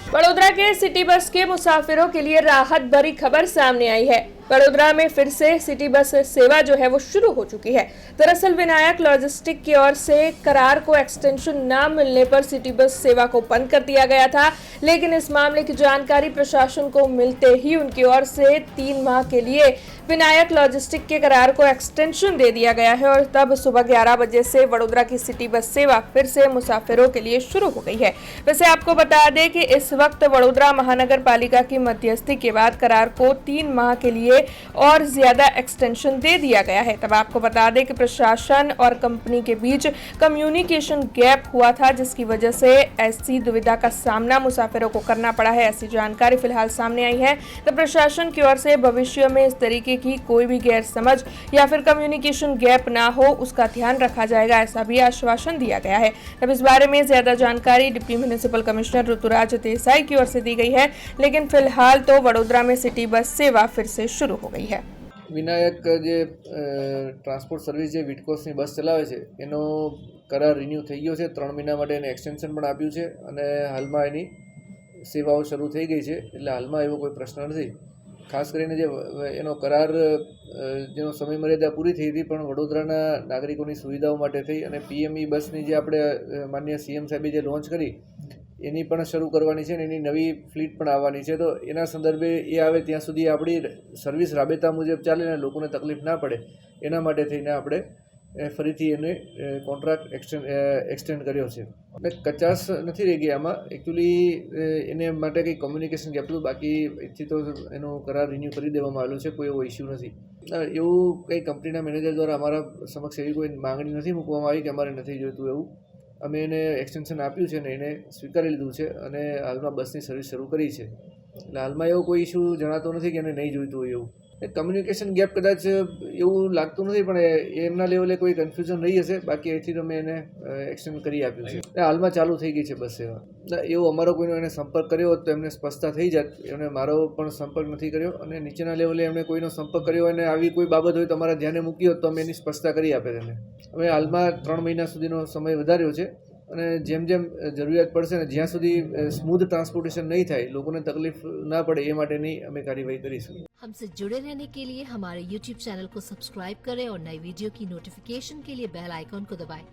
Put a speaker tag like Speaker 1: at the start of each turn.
Speaker 1: बड़ोदरा के city bus के मुसाफिरों के लिए राहत भरी खबर सामने आई है। बड़ोदरा में फिर से सिटी बस सेवा जो है वो शुरू हो चुकी है। दरअसल विनायक लॉजिस्टिक की ओर से करार को एक्सटेंशन न मिलने पर सिटी बस सेवा को बंद कर दिया गया था, लेकिन इस मामले की जानकारी प्रशासन को मिलते ही उनकी ओर से 3 माह के लिए विनायक लॉजिस्टिक के करार को एक्सटेंशन दे दिया गया है और तब सुबह 11 बजे से वडोदरा की सिटी बस सेवा फिर से मुसाफिरों के लिए शुरू हो गई है। वैसे आपको बता दें कि इस वक्त वडोदरा महानगर पालिका की मध्यस्थी के बाद करार को 3 माह के लिए और ज्यादा एक्सटेंशन दे दिया गया है। तब आपको बता दें कि प्रशासन और कंपनी के बीच कम्युनिकेशन गैप हुआ था, जिसकी वजह से ऐसी दुविधा का सामना मुसाफिरों को करना पड़ा है। ऐसी जानकारी फिलहाल सामने आई है। तो प्रशासन की ओर से भविष्य में इस तरीके की कोई भी गैर समझ या फिर कम्युनिकेशन गैप ना हो, उसका ध्यान रखा जाएगा, ऐसा भी आश्वासन दिया गया है। अब इस बारे में ज्यादा जानकारी deputy municipal commissioner Rituraj Desai की ओर से दी गई है, लेकिन फिलहाल तो वडोदरा में सिटी बस सेवा फिर से शुरू हो गई है।
Speaker 2: વિનાયક જે ટ્રાન્સપોર્ટ સર્વિસ જે વિટકોસની બસ ચલાવે છે એનો કરાર રિન્યૂ થઈ ગયો છે। 3 મહિના માટે એને એક્સટેન્શન પણ આપ્યું છે અને હાલમાં એની સેવાઓ શરૂ થઈ ગઈ છે, એટલે હાલમાં એવો કોઈ પ્રશ્ન નથી। ખાસ કરીને જે એનો કરાર જેનો સમય મર્યાદા પૂરી થઈ હતી, પણ વડોદરાના નાગરિકોની સુવિધાઓ માટે થઈ અને પીએમઈ બસની જે આપણે માનનીય સીએમ સાહેબે જે લોન્ચ કરી એની પણ શરૂ કરવાની છે અને એની નવી ફ્લીટ પણ આવવાની છે। તો એના સંદર્ભે એ આવે ત્યાં સુધી આપણી સર્વિસ રાબેતા મુજબ ચાલે અને લોકોને તકલીફ ના પડે એના માટે થઈને આપણે ફરીથી એને કોન્ટ્રાક્ટ એક્સટેન્ડ કર્યો છે। અને કચાશ નથી રહી ગઈ આમાં। એકચ્યુઅલી એને માટે કંઈ કમ્યુનિકેશન ગેપ હતું, બાકી એથી તો એનો કરાર રિન્યૂ કરી દેવામાં આવેલો છે, કોઈ એવો ઇસ્યુ નથી। એવું કંઈ કંપનીના મેનેજર દ્વારા અમારા સમક્ષ એવી કોઈ માંગણી નથી મૂકવામાં આવી કે અમારે નથી જોઈતું એવું। અમે એને એક્સટેન્શન આપ્યું છે અને એને સ્વીકારી લીધું છે અને હાલમાં બસની સર્વિસ શરૂ કરી છે, એટલે હાલમાં એવો કોઈ ઇસ્યુ જણાતો નથી કે એને નહીં જોઈતું હોય એવું। કમ્યુનિકેશન ગેપ કદાચ એવું લાગતું નથી, પણ એમના લેવલે કોઈ કન્ફ્યુઝન રહી હશે, બાકી અહીંથી તો મેં એને એક્સટેન્ડ કરી આપ્યું છે। હાલમાં ચાલુ થઈ ગઈ છે બસ સેવા। એવો અમારો કોઈનો એને સંપર્ક કર્યો હોત તો એમને સ્પષ્ટતા થઈ જાત। એમણે મારો પણ સંપર્ક નથી કર્યો અને નીચેના લેવલે એમણે કોઈનો સંપર્ક કર્યો અને આવી કોઈ બાબત હોય તો અમારા ધ્યાને મૂકી હોત તો અમે એની સ્પષ્ટતા કરી આપે તેને। અમે હાલમાં 3 મહિના સુધીનો સમય વધાર્યો છે અને જેમ જેમ જરૂરિયાત પડશે ને જ્યાં સુધી સ્મૂથ ટ્રાન્સपोर्टेशन नहीं થાય, લોકોને તકલીફ ના પડે એ માટેની અમે કાર્યવાહી કરીશું।
Speaker 3: हमसे जुड़े रहने के लिए हमारे YouTube चैनल को सब्सक्राइब करें और नई वीडियो की नोटिफिकेशन के लिए बेल आइकॉन को दबाएं।